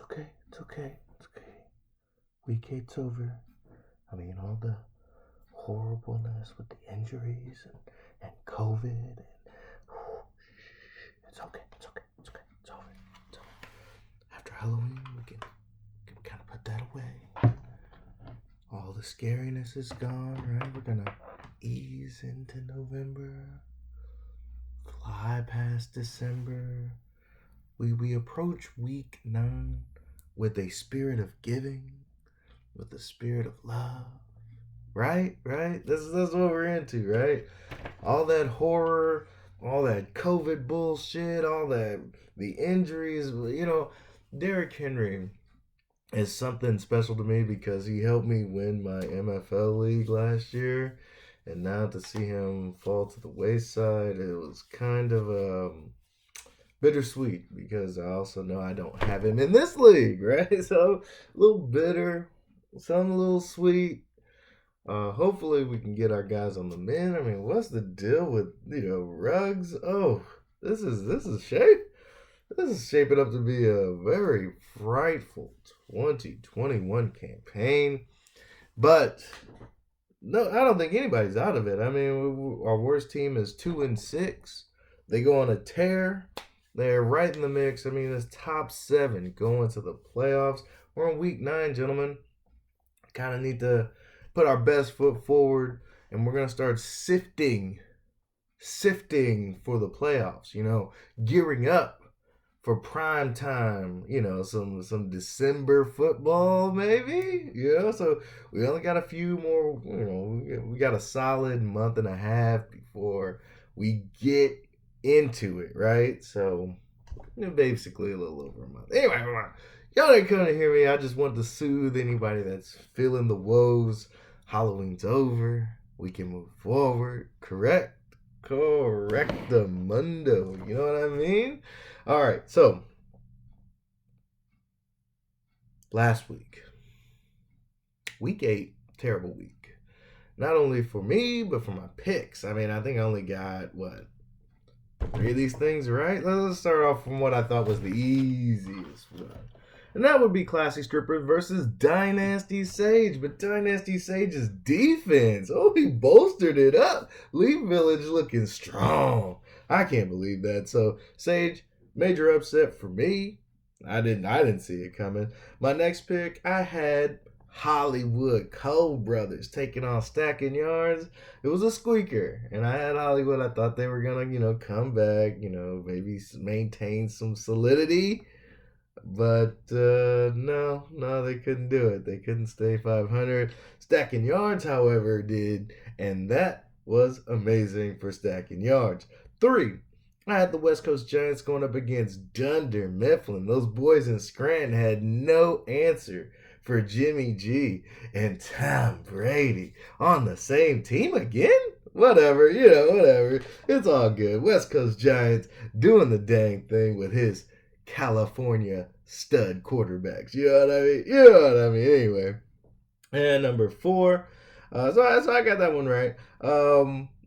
okay. It's okay. It's okay. Week 8's over. I mean, all the horribleness with the injuries and COVID. It's okay. It's okay. It's okay. It's over. It's over. After Halloween, we can kind of put that away. All the scariness is gone, right? We're going to ease into November, fly past December. We approach week 9 with a spirit of giving, with the spirit of love. Right? That's what we're into, right? All that horror, all that COVID bullshit, all that the injuries, Derrick Henry is something special to me because he helped me win my MFL league last year. And now to see him fall to the wayside, it was kind of bittersweet because I also know I don't have him in this league, right? So a little bitter, some a little sweet. Hopefully we can get our guys on the mend. I mean, what's the deal with Ruggs? Oh, this is shaping up to be a very frightful 2021 campaign. But no, I don't think anybody's out of it. I mean, our worst team is 2-6. They go on a tear. They're right in the mix. I mean, it's top 7 going to the playoffs. We're on week 9, gentlemen. Kind of need to put our best foot forward, and we're going to start sifting for the playoffs, gearing up for prime time, some December football maybe, so we only got a few more, we got a solid month and a half before we get into it, right? So basically a little over a month. Anyway, y'all ain't coming to hear me. I just want to soothe anybody that's feeling the woes. Halloween's over. We can move forward. Correct the mundo. You know what I mean? All right. So last week 8, terrible week. Not only for me, but for my picks. I mean, I think I only got 3 of these things right. Let's start off from what I thought was the easiest one. And that would be Classy Strippers versus Dynasty Sage. But Dynasty Sage's defense, he bolstered it up. Leaf Village looking strong. I can't believe that. So Sage, major upset for me. I didn't see it coming. My next pick, I had Hollywood Cole Brothers taking on Stacking Yards. It was a squeaker, and I had Hollywood. I thought they were gonna, come back, maybe maintain some solidity. But no, they couldn't do it. They couldn't stay 500. Stacking Yards, however, did, and that was amazing for Stacking Yards. 3, I had the West Coast Giants going up against Dunder Mifflin. Those boys in Scranton had no answer for Jimmy G and Tom Brady on the same team again? Whatever. It's all good. West Coast Giants doing the dang thing with his California stud quarterbacks. You know what I mean? Anyway. And number 4. So I got that one right.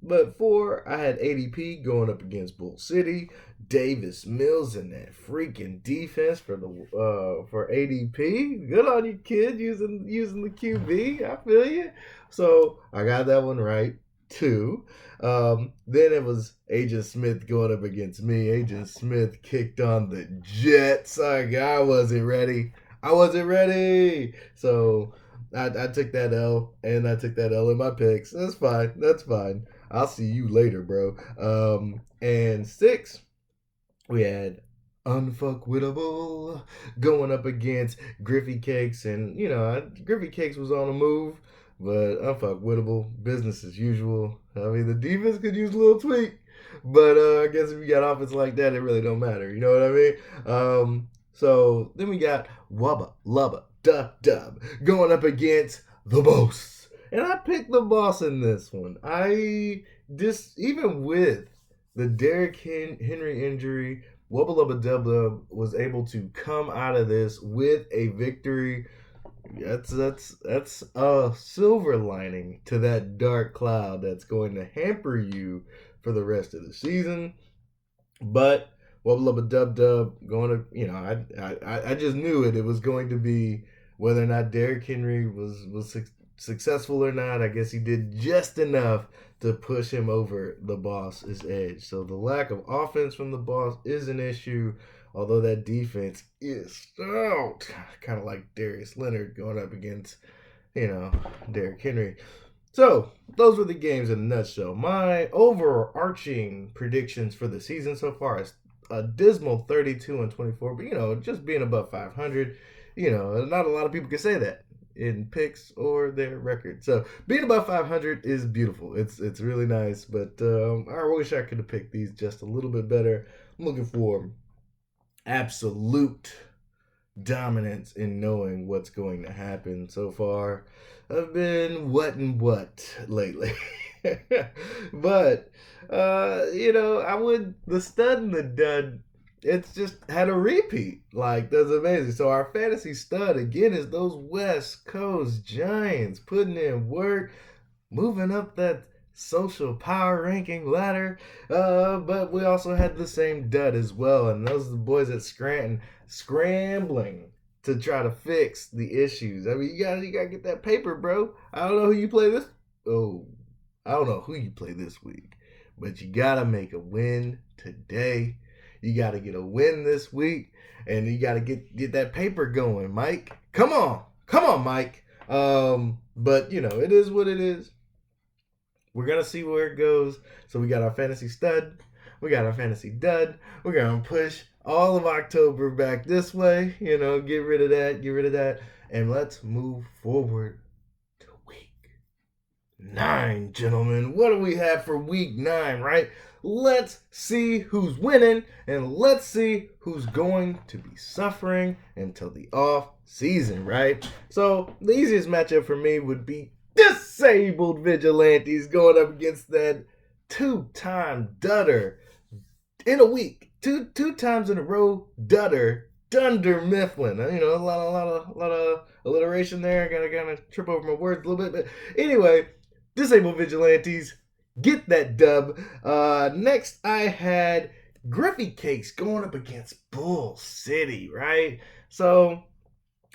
But 4, I had ADP going up against Bull City. Davis Mills and that freaking defense for ADP. Good on you, kid, using the QB. I feel you. So I got that one right too. Then it was Agent Smith going up against me. Agent Smith kicked on the Jets. I wasn't ready. So I took that L, and I took that L in my picks. That's fine. I'll see you later, bro. And 6, we had Unfuckwittable going up against Griffey Cakes. And, Griffey Cakes was on the move, but Unfuckwittable, business as usual. I mean, the defense could use a little tweak, but I guess if you got offense like that, it really don't matter. You know what I mean? So then we got Wubba Lubba Dub Dub going up against the Boss. And I picked the Boss in this one. Even with the Derrick Henry injury, Wubba Lubba Dub Dub was able to come out of this with a victory. That's a silver lining to that dark cloud that's going to hamper you for the rest of the season. But Wubba Lubba Dub Dub going to, I just knew it. It was going to be whether or not Derrick Henry was successful or not. I guess he did just enough to push him over the boss's edge. So the lack of offense from the boss is an issue, although that defense is stout. Kind of like Darius Leonard going up against, Derrick Henry. So, those were the games in a nutshell. My overarching predictions for the season so far is a dismal 32-24, but just being above 500, not a lot of people can say that in picks or their record. So, being above 500 is beautiful. It's really nice, but I wish I could have picked these just a little bit better. I'm looking for absolute dominance in knowing what's going to happen. So far, I've been what and what lately. But the stud and the dud, it's just had a repeat. Like, that's amazing. So our fantasy stud again is those West Coast Giants putting in work, moving up that social power ranking ladder. But we also had the same dud as well, and those are the boys at Scranton scrambling to try to fix the issues. I mean, you gotta get that paper, bro. I don't know who you play this. Oh, I don't know who you play this week, but you gotta make a win today. You gotta get a win this week, and you gotta get that paper going, Mike. Come on, Mike. But it is what it is. We're going to see where it goes. So we got our fantasy stud. We got our fantasy dud. We're going to push all of October back this way. Get rid of that. And let's move forward to week 9, gentlemen. What do we have for week 9, right? Let's see who's winning, and let's see who's going to be suffering until the off season, right? So the easiest matchup for me would be Disabled Vigilantes going up against that 2-time dudder in a week. Two times in a row dudder, Dunder Mifflin. A lot of alliteration there. I gotta trip over my words a little bit. But anyway, Disabled Vigilantes, get that dub. Next I had Griffey Cakes going up against Bull City, right? So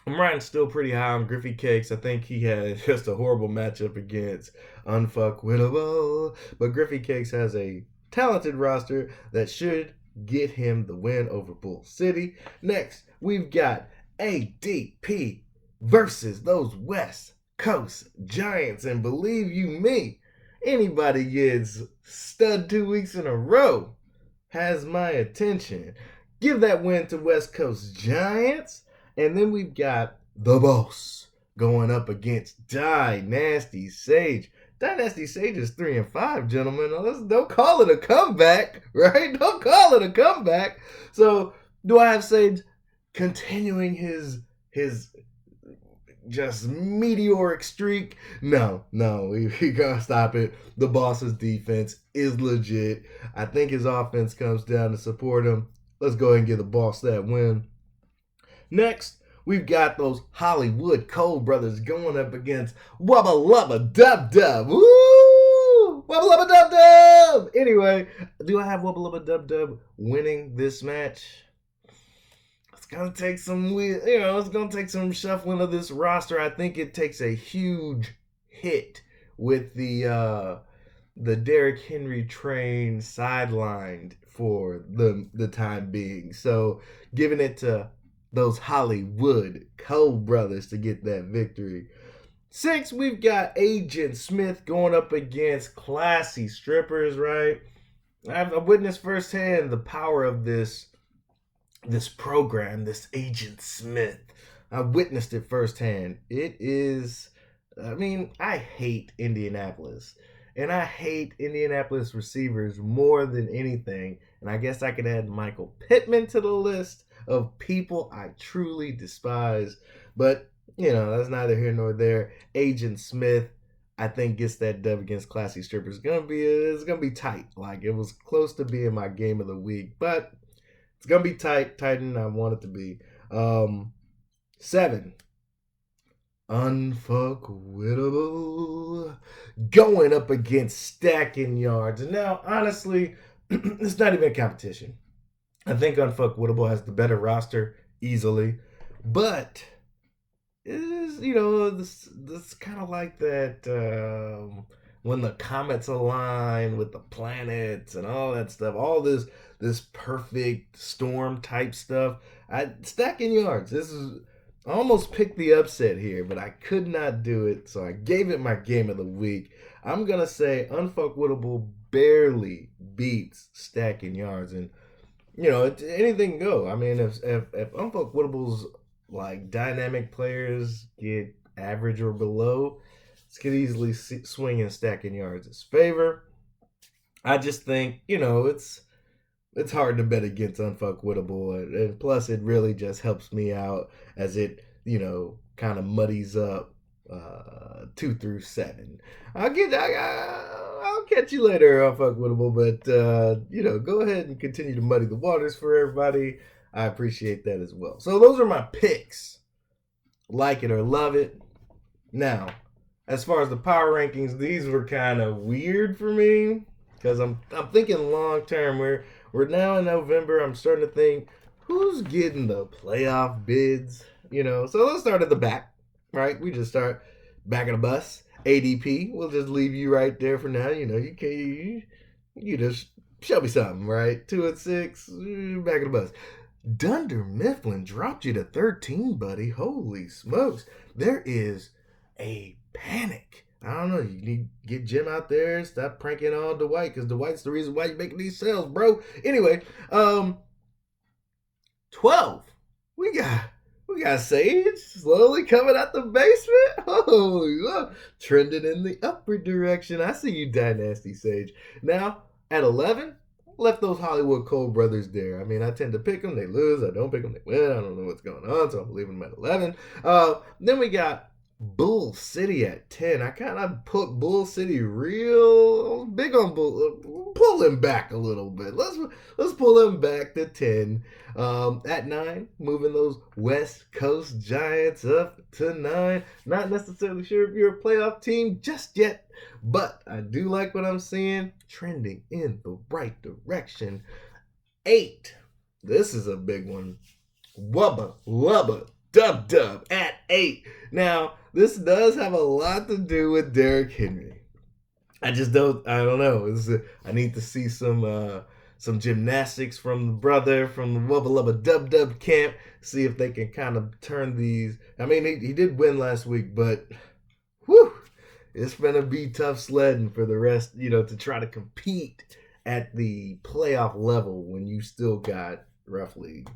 I'm riding still pretty high on Griffey Cakes. I think he had just a horrible matchup against Unfuckwittable. But Griffey Cakes has a talented roster that should get him the win over Bull City. Next, we've got ADP versus those West Coast Giants. And believe you me, anybody gets stud 2 weeks in a row has my attention. Give that win to West Coast Giants. And then we've got the boss going up against Dynasty Sage. Dynasty Sage is 3-5, gentlemen. Don't call it a comeback, right? Don't call it a comeback. So, do I have Sage continuing his just meteoric streak? No, we gotta stop it. The boss's defense is legit. I think his offense comes down to support him. Let's go ahead and give the boss that win. Next, we've got those Hollywood Cole brothers going up against Wubba Lubba Dub Dub. Woo! Wubba Lubba Dub Dub! Anyway, do I have Wubba Lubba Dub Dub winning this match? It's gonna take some shuffling of this roster. I think it takes a huge hit with the Derrick Henry train sidelined for the time being. So, giving it to those Hollywood Cole brothers to get that victory. 6, we've got Agent Smith going up against Classy Strippers, right? I've witnessed firsthand the power of this program, this Agent Smith. I've witnessed it firsthand. It is, I hate Indianapolis. And I hate Indianapolis receivers more than anything. And I guess I could add Michael Pittman to the list of people I truly despise. But, that's neither here nor there. Agent Smith, I think, gets that dub against Classy Strippers. It's gonna be tight. Like, it was close to being my game of the week. But it's gonna be tighter than I want it to be. 7. Unfuckwittable going up against Stacking Yards. And now, honestly, it's not even a competition. I think Unfuckwittable has the better roster easily, but it is, this kind of like that when the comets align with the planets and all that stuff, all this perfect storm type stuff. I stacking yards. This is I almost picked the upset here, but I could not do it, so I gave it my game of the week. I'm gonna say Unfuckwittable barely beats stacking yards, and anything can go. I mean, if Unfuckwittables like dynamic players get average or below, this could easily swing and stack in yards' his favor. I just think it's hard to bet against Unfuckwittable, and plus it really just helps me out as it kind of muddies up 2 through 7. I'll catch you later, Unfuckwittable, but go ahead and continue to muddy the waters for everybody. I appreciate that as well. So those are my picks. Like it or love it. Now, as far as the power rankings, these were kind of weird for me because I'm thinking long term. We're now in November. I'm starting to think who's getting the playoff bids. So let's start at the back. Right, we just start back of the bus. ADP, we'll just leave you right there for now. You just show me something, right? 2 and 6, back of the bus. Dunder Mifflin dropped you to 13, buddy. Holy smokes. There is a panic. I don't know. You need to get Jim out there and stop pranking on Dwight, because Dwight's the reason why you're making these sales, bro. Anyway, 12. We got Sage slowly coming out the basement. Holy, look, trending in the upward direction. I see you, Dynasty Sage. Now, at 11, left those Hollywood Cole brothers there. I mean, I tend to pick them. They lose. I don't pick them. They win. I don't know what's going on, so I'm leaving them at 11. Then we got Bull City at 10. I kind of put Bull City real big on Bull. Pull him back a little bit. Let's pull him back to 10. At 9, moving those West Coast Giants up to 9. Not necessarily sure if you're a playoff team just yet, but I do like what I'm seeing. Trending in the right direction. 8. This is a big one. Wubba Lubba Dub Dub at 8. Now, this does have a lot to do with Derrick Henry. I don't know. I need to see some gymnastics from the brother, from the Wubba Lubba Dub Dub camp, see if they can kind of turn these. I mean, he did win last week, but whew, it's going to be tough sledding for the rest, to try to compete at the playoff level when you still got roughly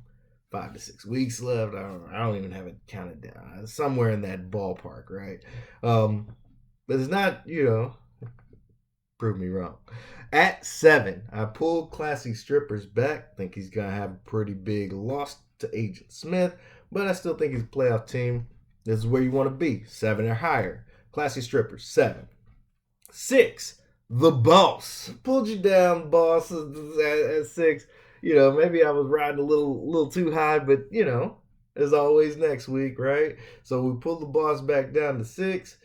5 to 6 weeks left. I don't even have it counted down. Somewhere in that ballpark, right? But it's not, prove me wrong. At 7, I pulled Classy Strippers back. Think he's going to have a pretty big loss to Agent Smith, but I still think he's a playoff team. This is where you want to be, 7 or higher. Classy Strippers, 7. 6, the Boss. Pulled you down, Boss, at 6. Maybe I was riding a little too high, but, as always next week, right? So we pulled the Boss back down to 6.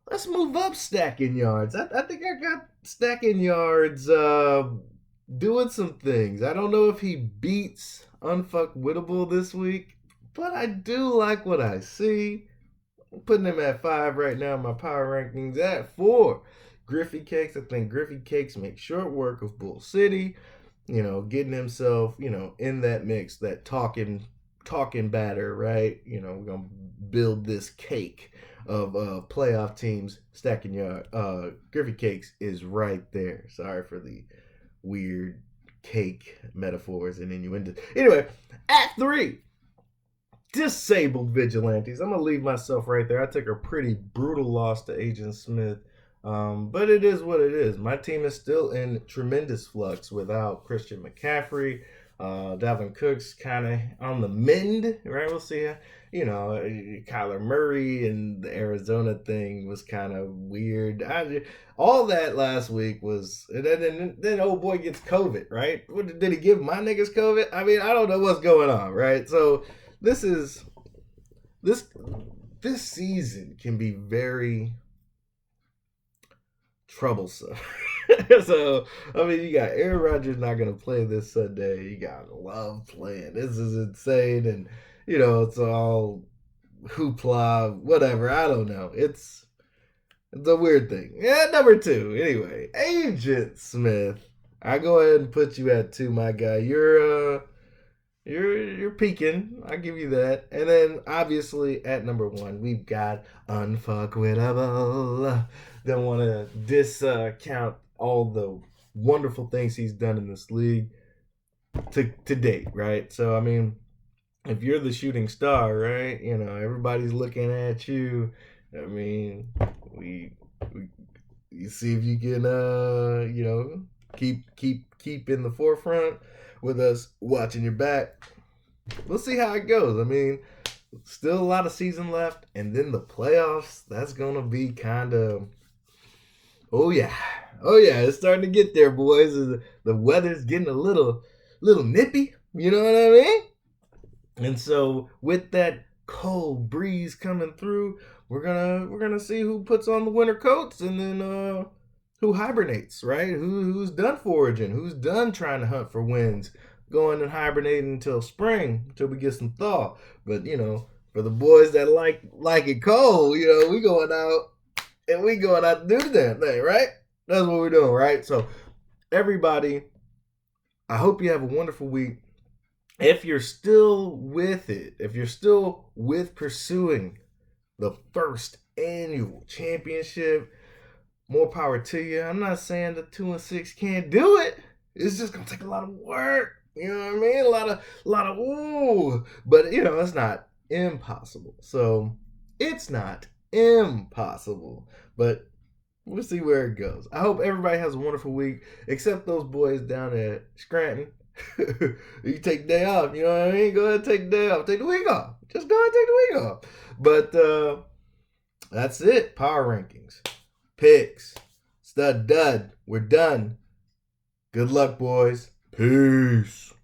Let's move up stacking yards. I think I got stacking yards doing some things. I don't know if he beats Unfuckwittable this week, but I do like what I see. I'm putting him at 5 right now. My power rankings at 4. Griffey Cakes. I think Griffey Cakes makes short work of Bull City. Getting himself, in that mix, that talking batter, right? We're going to build this cake of playoff teams stacking yard. Griffey Cakes is right there. Sorry for the weird cake metaphors and innuendos. Anyway, at 3, Disabled Vigilantes. I'm going to leave myself right there. I took a pretty brutal loss to Agent Smith. But it is what it is. My team is still in tremendous flux without Christian McCaffrey. Dalvin Cook's kind of on the mend, right? We'll see. Kyler Murray and the Arizona thing was kind of weird. All that last week was, and then old boy gets COVID, right? Did he give my niggas COVID? I mean, I don't know what's going on, right? So this season can be very troublesome. So, I mean, you got Aaron Rodgers not going to play this Sunday. You got Love playing. This is insane. And, it's all hoopla, whatever. I don't know. It's a weird thing. Yeah, number two. Anyway, Agent Smith. I go ahead and put you at two, my guy. You're peaking. I give you that. And then obviously at number one, we've got Unfuckwittable. Don't want to discount all the wonderful things he's done in this league to date, right? So I mean, if you're the shooting star, right? Everybody's looking at you. I mean, we you see if you can keep in the forefront with us watching your back. We'll see how it goes. I mean, still a lot of season left, and then the playoffs. That's gonna be kind of, oh yeah, it's starting to get there, boys. The weather's getting a little nippy. You know what I mean? And so with that cold breeze coming through, we're gonna see who puts on the winter coats, and then who hibernates, right? Who's done foraging? Who's done trying to hunt for wins? Going and hibernating until spring, until we get some thaw. But for the boys that like it cold, we going out to do the damn thing, right? That's what we're doing, right? So everybody, I hope you have a wonderful week. If you're still with it, if you're still with pursuing the first annual championship, more power to you. I'm not saying the 2-6 can't do it. It's just gonna take a lot of work. You know what I mean? A lot of ooh. But it's not impossible. So it's not impossible. But we'll see where it goes. I hope everybody has a wonderful week, except those boys down at Scranton. You take the day off, you know what I mean? Go ahead and take the day off. Take the week off. Just go ahead and take the week off. But that's it. Power rankings. Picks. Stud dud. We're done. Good luck, boys. Peace.